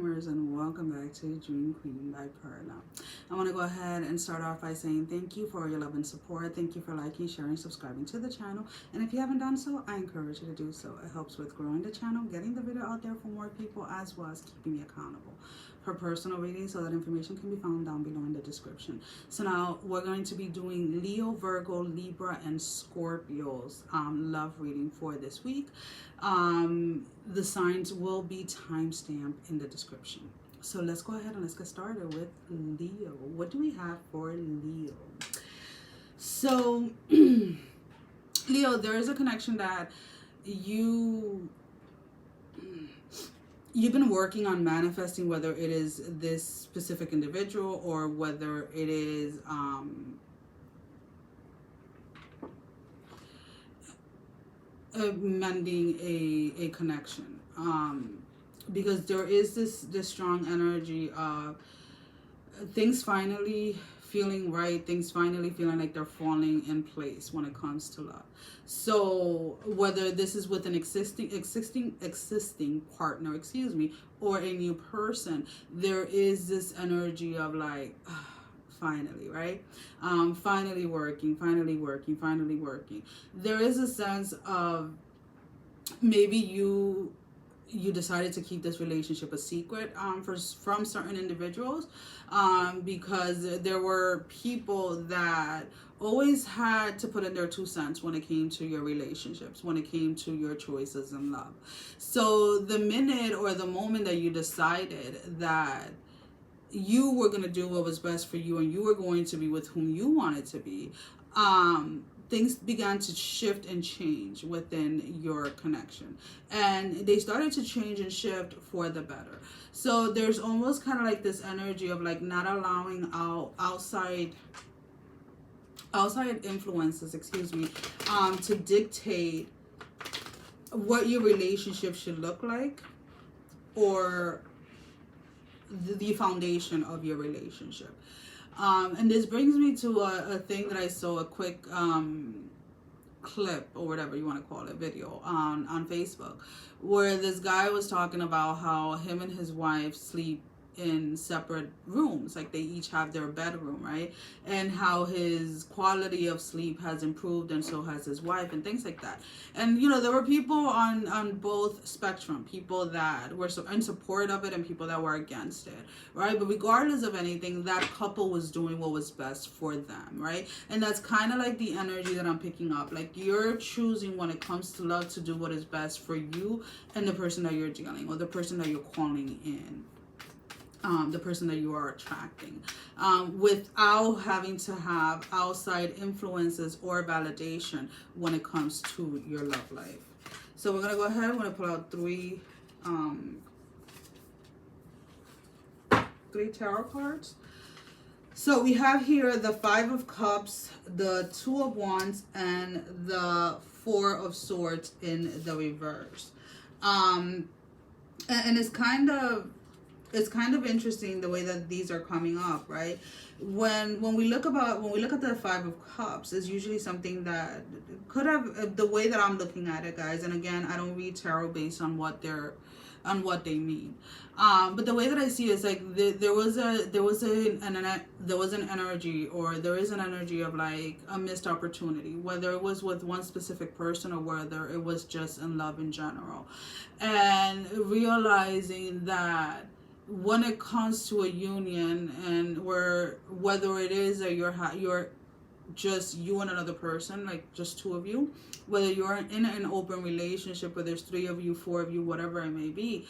dreamers, and welcome back to Dream Queen by Perla. I want to go ahead and start off by saying thank you for your love and support. Thank you for liking, sharing, subscribing to the channel. And if you haven't done so, I encourage you to do so. It helps with growing the channel, getting the video out there for more people, as well as keeping me accountable for personal readings. So that information can be found down below in the description. So now we're going to be doing Leo, Virgo, Libra, and Scorpio's love reading for this week. The signs will be timestamped in the description. So let's go ahead and let's get started with Leo. What do we have for Leo? So Leo, there is a connection that you've been working on manifesting, whether it is this specific individual or whether it is mending a connection, because there is this strong energy of things finally feeling right, things finally feeling like they're falling in place when it comes to love. So whether this is with an existing partner, or a new person, there is this energy of like, finally, right? Finally working. There is a sense of maybe you decided to keep this relationship a secret from certain individuals, because there were people that always had to put in their 2 cents when it came to your relationships, when it came to your choices in love. So the minute or the moment that you decided that you were going to do what was best for you and you were going to be with whom you wanted to be, things began to shift and change within your connection, and they started to change and shift for the better. So there's almost kind of like this energy of like not allowing outside influences, to dictate what your relationship should look like, or the foundation of your relationship. And this brings me to a thing that I saw, a quick clip or whatever you want to call it, video on Facebook, where this guy was talking about how him and his wife sleep in separate rooms, like they each have their bedroom, right? And how his quality of sleep has improved, and so has his wife, and things like that. And there were people on both spectrum, people that were in support of it and people that were against it, right? But regardless of anything, that couple was doing what was best for them, right? And that's kind of like the energy that I'm picking up. Like, you're choosing when it comes to love to do what is best for you and the person that you're dealing, or the person that you're calling in, the person that you are attracting, without having to have outside influences or validation when it comes to your love life. So we're going to go ahead. I'm going to pull out three tarot cards. So we have here the 5 of Cups, the 2 of Wands, and the 4 of Swords in the reverse. And it's kind of interesting the way that these are coming up, right? When we look at the 5 of Cups, is usually something that could have, the way that I'm looking at it, guys, and again, I don't read tarot based on what they mean, but the way that I see it is like there was an energy, or there is an energy of like a missed opportunity, whether it was with one specific person or whether it was just in love in general, and realizing that when it comes to a union, and whether it is that you're just you and another person, like just 2 of you, whether you're in an open relationship, whether there's 3 of you, 4 of you, whatever it may be,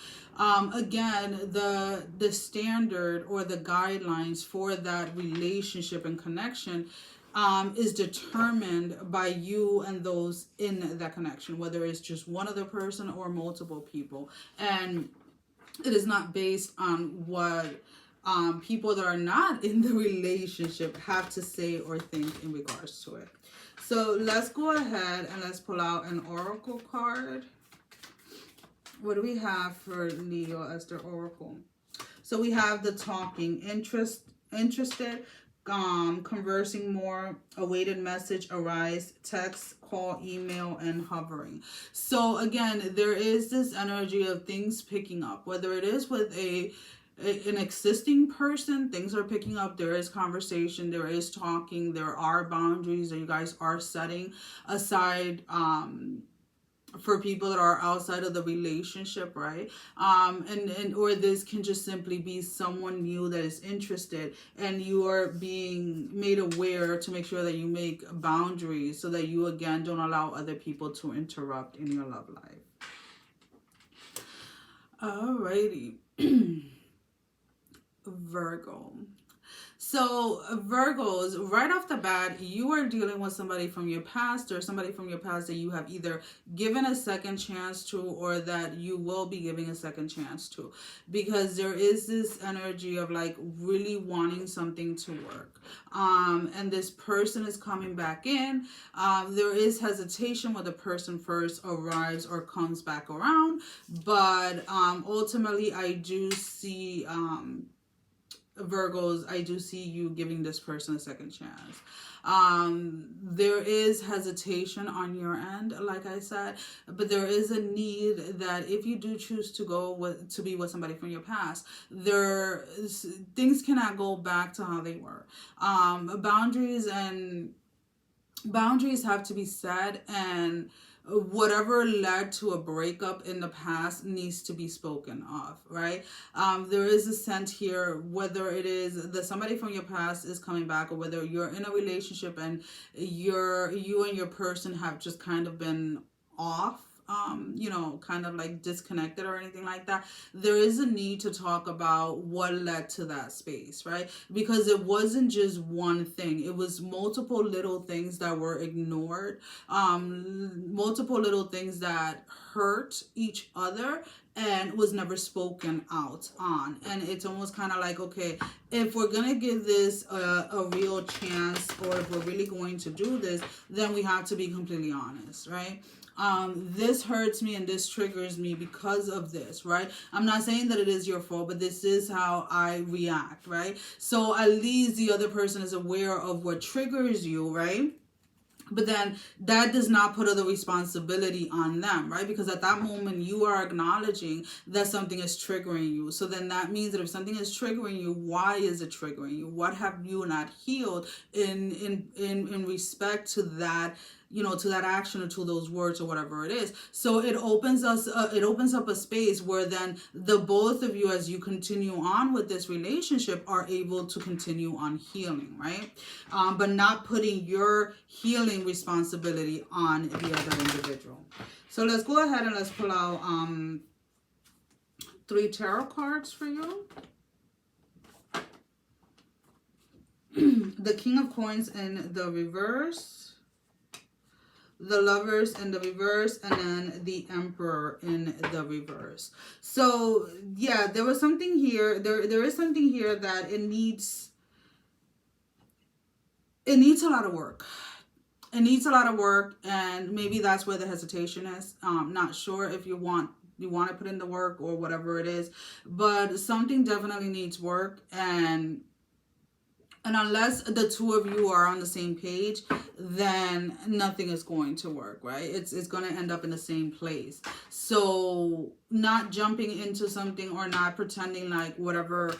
again, the standard or the guidelines for that relationship and connection is determined by you and those in that connection, whether it's just one other person or multiple people. And it is not based on what people that are not in the relationship have to say or think in regards to it. So let's go ahead and let's pull out an oracle card. What do we have for Leo as their oracle? So we have the Talking, interested, conversing more, awaited message arise, text, call, email, and hovering. So again, there is this energy of things picking up, whether it is with an existing person. Things are picking up. There is conversation, there is talking, there are boundaries that you guys are setting aside, for people that are outside of the relationship, right? And or this can just simply be someone new that is interested, and you are being made aware to make sure that you make boundaries so that you again don't allow other people to interrupt in your love life. Alrighty. Virgo. So Virgos, right off the bat, you are dealing with somebody from your past, or somebody from your past that you have either given a second chance to, or that you will be giving a second chance to, because there is this energy of like really wanting something to work. And this person is coming back in. There is hesitation when the person first arrives or comes back around, but ultimately I do see Virgos, I do see you giving this person a second chance. There is hesitation on your end, like I said, but there is a need that if you do choose to be with somebody from your past, things cannot go back to how they were. Boundaries have to be set, and whatever led to a breakup in the past needs to be spoken of, right? There is a sense here, whether it is that somebody from your past is coming back, or whether you're in a relationship and you and your person have just kind of been off, kind of like disconnected or anything like that. There is a need to talk about what led to that space, right? Because it wasn't just one thing. It was multiple little things that were ignored, multiple little things that hurt each other and was never spoken out on. And it's almost kind of like, okay, if we're gonna give this a real chance, or if we're really going to do this, then we have to be completely honest, right? This hurts me and this triggers me because of this, right? I'm not saying that it is your fault, but this is how I react, right? So at least the other person is aware of what triggers you, right? But then that does not put other responsibility on them, right? Because at that moment you are acknowledging that something is triggering you. So then that means that if something is triggering you, why is it triggering you? What have you not healed in respect to that, to that action or to those words or whatever it is. So it opens up a space where then the both of you, as you continue on with this relationship, are able to continue on healing, right? But not putting your healing responsibility on the other individual. So let's go ahead and let's pull out 3 tarot cards for you. The King of Coins in the reverse, the Lovers in the reverse, and then the Emperor in the reverse. So yeah, there was something here. There is something here that it needs a lot of work. It needs a lot of work, and maybe that's where the hesitation is. Not sure if you want to put in the work or whatever it is, but something definitely needs work. And unless the two of you are on the same page, then nothing is going to work, right? It's going to end up in the same place. So not jumping into something or not pretending like whatever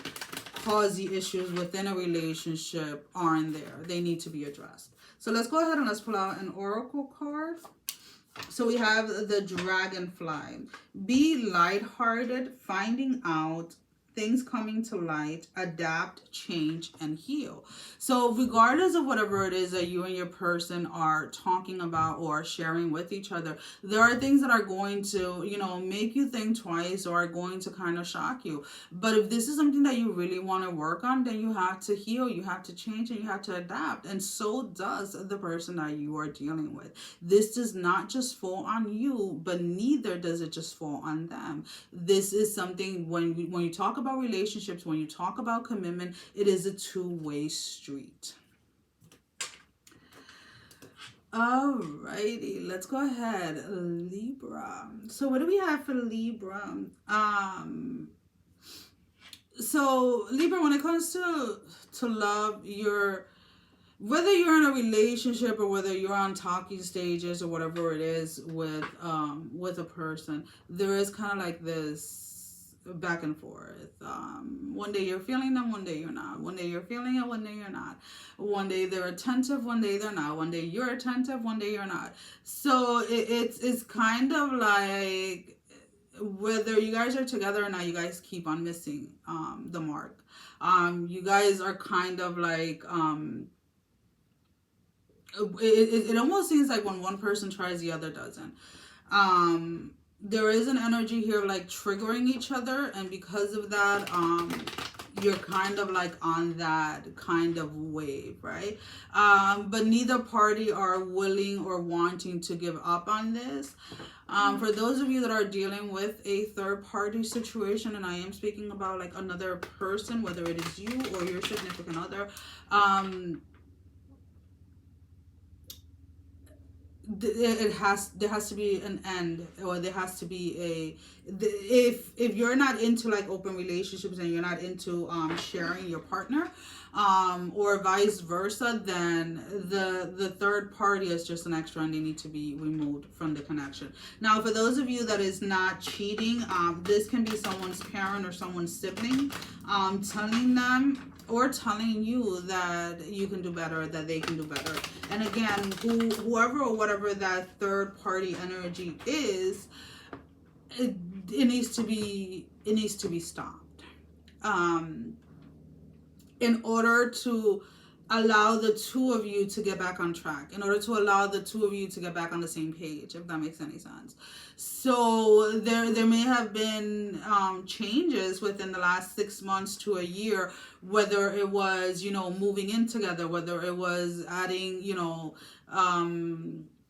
caused the issues within a relationship aren't there. They need to be addressed. So let's go ahead and let's pull out an oracle card. So we have the Dragonfly. Be lighthearted, finding out things coming to light, adapt, change, and heal. So regardless of whatever it is that you and your person are talking about or sharing with each other, there are things that are going to, make you think twice or are going to kind of shock you. But if this is something that you really want to work on, then you have to heal, you have to change, and you have to adapt. And so does the person that you are dealing with. This does not just fall on you, but neither does it just fall on them. This is something, when you talk about relationships, when you talk about commitment, it is a two-way street. Alrighty, let's go ahead. Libra. So what do we have for Libra? So Libra, when it comes to to love, whether you're in a relationship or whether you're on talking stages or whatever it is with a person, there is kind of like this back and forth. One day you're feeling them, one day you're not. One day you're feeling it, one day you're not. One day they're attentive, one day they're not. One day you're attentive, one day you're not. So it's kind of like, whether you guys are together or not, you guys keep on missing the mark. You guys are kind of like, it almost seems like when one person tries, the other doesn't. There is an energy here like triggering each other, and because of that, you're kind of like on that kind of wave, right? But neither party are willing or wanting to give up on this. For those of you that are dealing with a third party situation, and I am speaking about like another person, whether it is you or your significant other, there has to be an end, or there has to be if you're not into like open relationships and you're not into sharing your partner, or vice versa, then the third party is just an extra and they need to be removed from the connection. Now, for those of you that is not cheating, this can be someone's parent or someone's sibling telling them or telling you that you can do better, that they can do better. And again, whoever or whatever that third party energy is, it needs to be stopped. In order to allow the two of you to get back on track, in order to allow the two of you to get back on the same page, if that makes any sense. So there may have been changes within the last 6 months to a year, whether it was, moving in together, whether it was adding,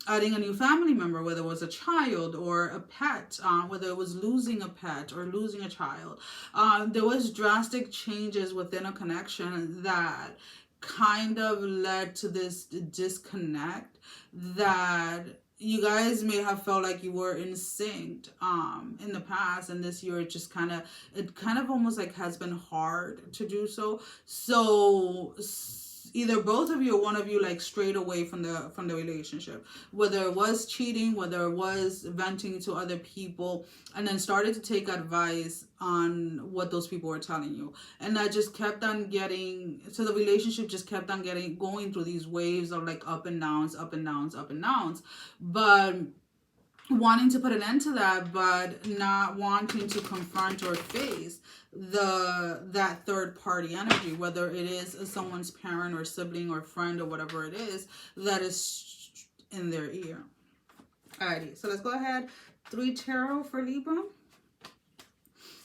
adding a new family member, whether it was a child or a pet, whether it was losing a pet or losing a child. There was drastic changes within a connection that kind of led to this disconnect that you guys may have felt like you were in sync in the past, and this year it kind of almost like has been hard to do so. So either both of you or one of you like strayed away from the relationship, whether it was cheating, whether it was venting to other people, and then started to take advice on what those people were telling you, and that just kept on so the relationship just kept on going through these waves of like up and downs, up and downs, up and downs, but wanting to put an end to that, but not wanting to confront or face that third party energy, whether it is someone's parent or sibling or friend or whatever it is that is in their ear. Alrighty, so let's go ahead. 3 tarot for Libra.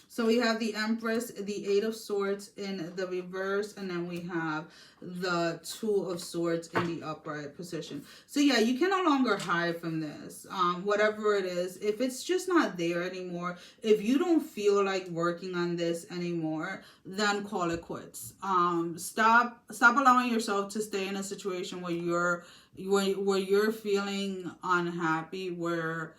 So we have the Empress, the 8 of Swords in the reverse, and then we have the 2 of Swords in the upright position. So yeah, you can no longer hide from this. Whatever it is, if it's just not there anymore, if you don't feel like working on this anymore, then call it quits. Stop allowing yourself to stay in a situation where you're feeling unhappy, where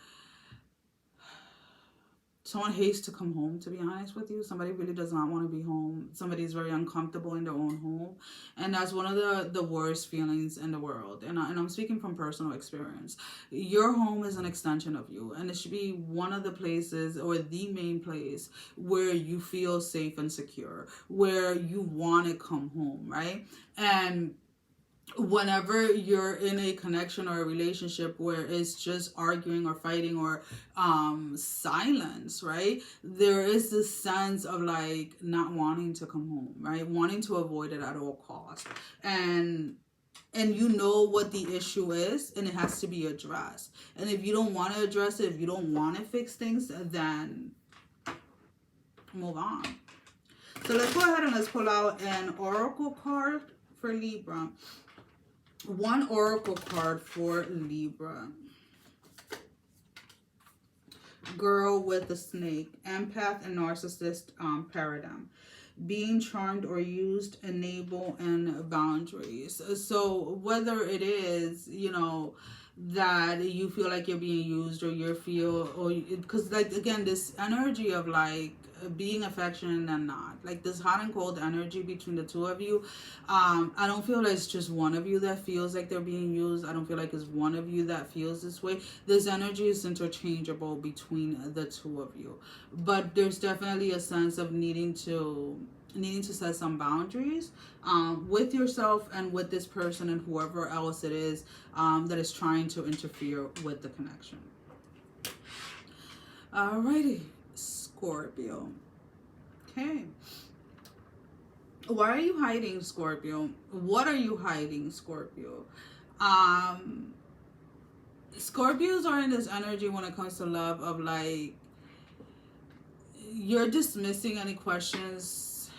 someone hates to come home, to be honest with you. Somebody really does not want to be home. Somebody's very uncomfortable in their own home. And that's one of the worst feelings in the world. And I'm speaking from personal experience. Your home is an extension of you. And it should be one of the places, or the main place, where you feel safe and secure, where you want to come home, right? And whenever you're in a connection or a relationship where it's just arguing or fighting or silence, right, there is this sense of like not wanting to come home, right, wanting to avoid it at all costs, and you know what the issue is, and it has to be addressed. And if you don't want to address it, if you don't want to fix things, then move on. So let's go ahead and let's pull out an oracle card for Libra. One oracle card for Libra. Girl with the snake. Empath and narcissist paradigm. Being charmed or used, enable, and boundaries. So whether it is, that you feel like you're being used, or because like again, this energy of like being affectionate and not. Like this hot and cold energy between the two of you. I don't feel like it's just one of you that feels like they're being used. I don't feel like it's one of you that feels this way. This energy is interchangeable between the two of you. But there's definitely a sense of needing to set some boundaries with yourself and with this person and whoever else it is that is trying to interfere with the connection. Alrighty, Scorpio. Okay. Why are you hiding, Scorpio? What are you hiding, Scorpio? Scorpios are in this energy when it comes to love of like, you're dismissing any questions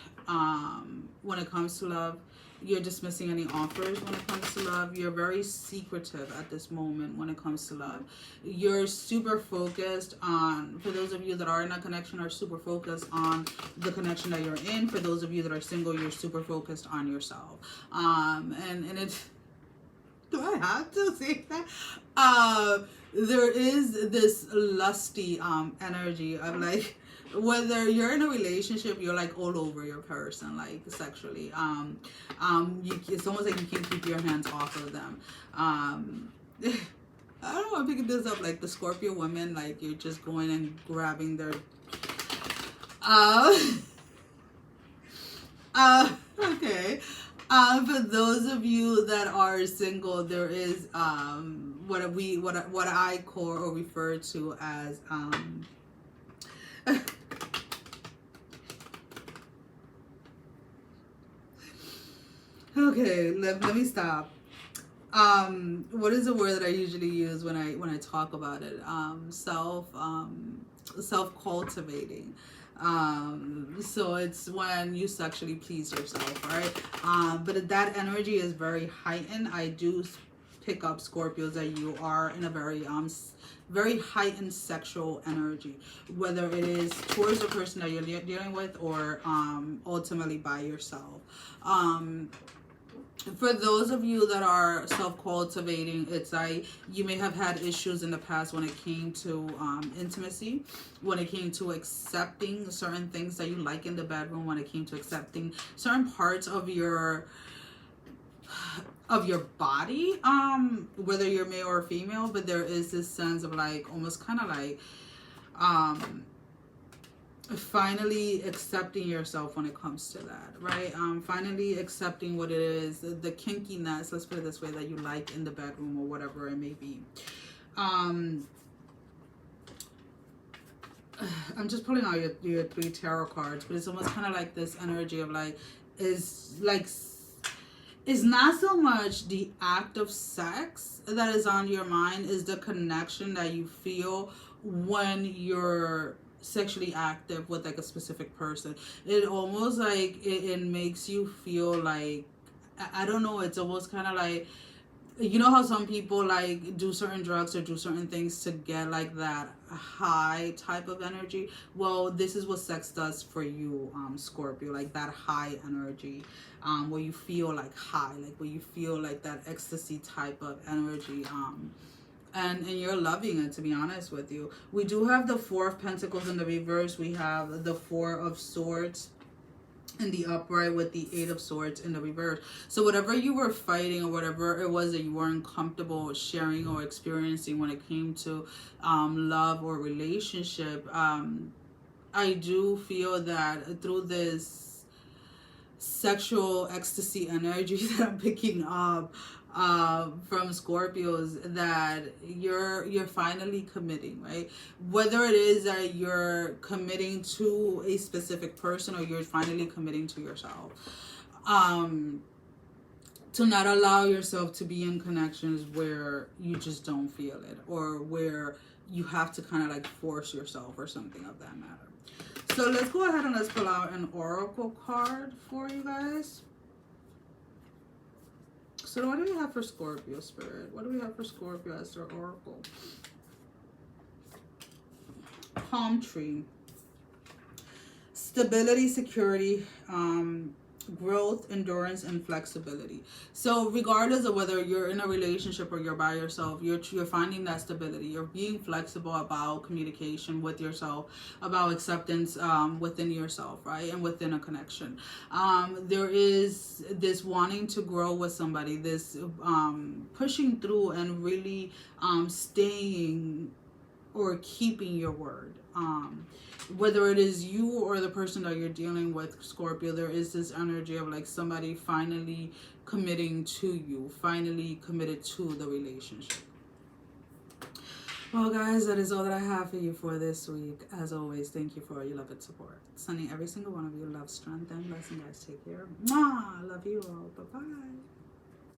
when it comes to love. You're dismissing any offers when it comes to love. You're very secretive at this moment when it comes to love. You're super focused on, for those of you that are in a connection, are super focused on the connection that you're in. For those of you that are single, you're super focused on yourself. And it's, do I have to say that? There is this lusty energy of like, whether you're in a relationship, you're like all over your person, like sexually. It's almost like you can't keep your hands off of them. I don't know, I'm picking this up like the Scorpio women, like you're just going and grabbing their okay. For those of you that are single, there is what I call or refer to as okay, let me stop. What is the word that I usually use when I talk about it? Self cultivating. So it's when you sexually please yourself, right? But that energy is very heightened. I do pick up, Scorpios, that you are in a very heightened sexual energy, whether it is towards the person that you're dealing with or ultimately by yourself. For those of you that are self-cultivating, it's like you may have had issues in the past when it came to intimacy, when it came to accepting certain things that you like in the bedroom, when it came to accepting certain parts of your body, whether you're male or female. But there is this sense of like, almost kind of like finally accepting yourself when it comes to that, right? Finally accepting what it is, the kinkiness, let's put it this way, that you like in the bedroom or whatever it may be. I'm just pulling out your 3 tarot cards, but it's almost kind of like this energy of like, is not so much the act of sex that is on your mind, is the connection that you feel when you're sexually active with like a specific person. It almost like it makes you feel like, I don't know, it's almost kind of like, you know how some people like do certain drugs or do certain things to get like that high type of energy? Well, this is what sex does for you, Scorpio, like that high energy, where you feel like high, like where you feel like that ecstasy type of energy, and you're loving it, to be honest with you. We do have the 4 of Pentacles in the reverse. We have the 4 of Swords in the upright with the 8 of Swords in the reverse. So whatever you were fighting or whatever it was that you weren't comfortable sharing or experiencing when it came to love or relationship, I do feel that through this sexual ecstasy energy that I'm picking up from Scorpios, that you're finally committing, right? Whether it is that you're committing to a specific person or you're finally committing to yourself, to not allow yourself to be in connections where you just don't feel it, or where you have to kind of like force yourself or something of that matter. So let's go ahead and let's pull out an oracle card for you guys. So what do we have for Scorpio, Spirit? What do we have for Scorpio as their oracle? Palm tree. Stability, security, growth, endurance, and flexibility. So regardless of whether you're in a relationship or you're by yourself, you're finding that stability. You're being flexible about communication with yourself, about acceptance within yourself, right, and within a connection. There is this wanting to grow with somebody, this pushing through and really staying or keeping your word. Whether it is you or the person that you're dealing with, Scorpio, there is this energy of like somebody finally committing to you, finally committed to the relationship. Well, guys, that is all that I have for you for this week. As always, thank you for your love and support. Sending every single one of you love, strength, and blessing, guys. Take care. Mwah! Love you all. Bye-bye.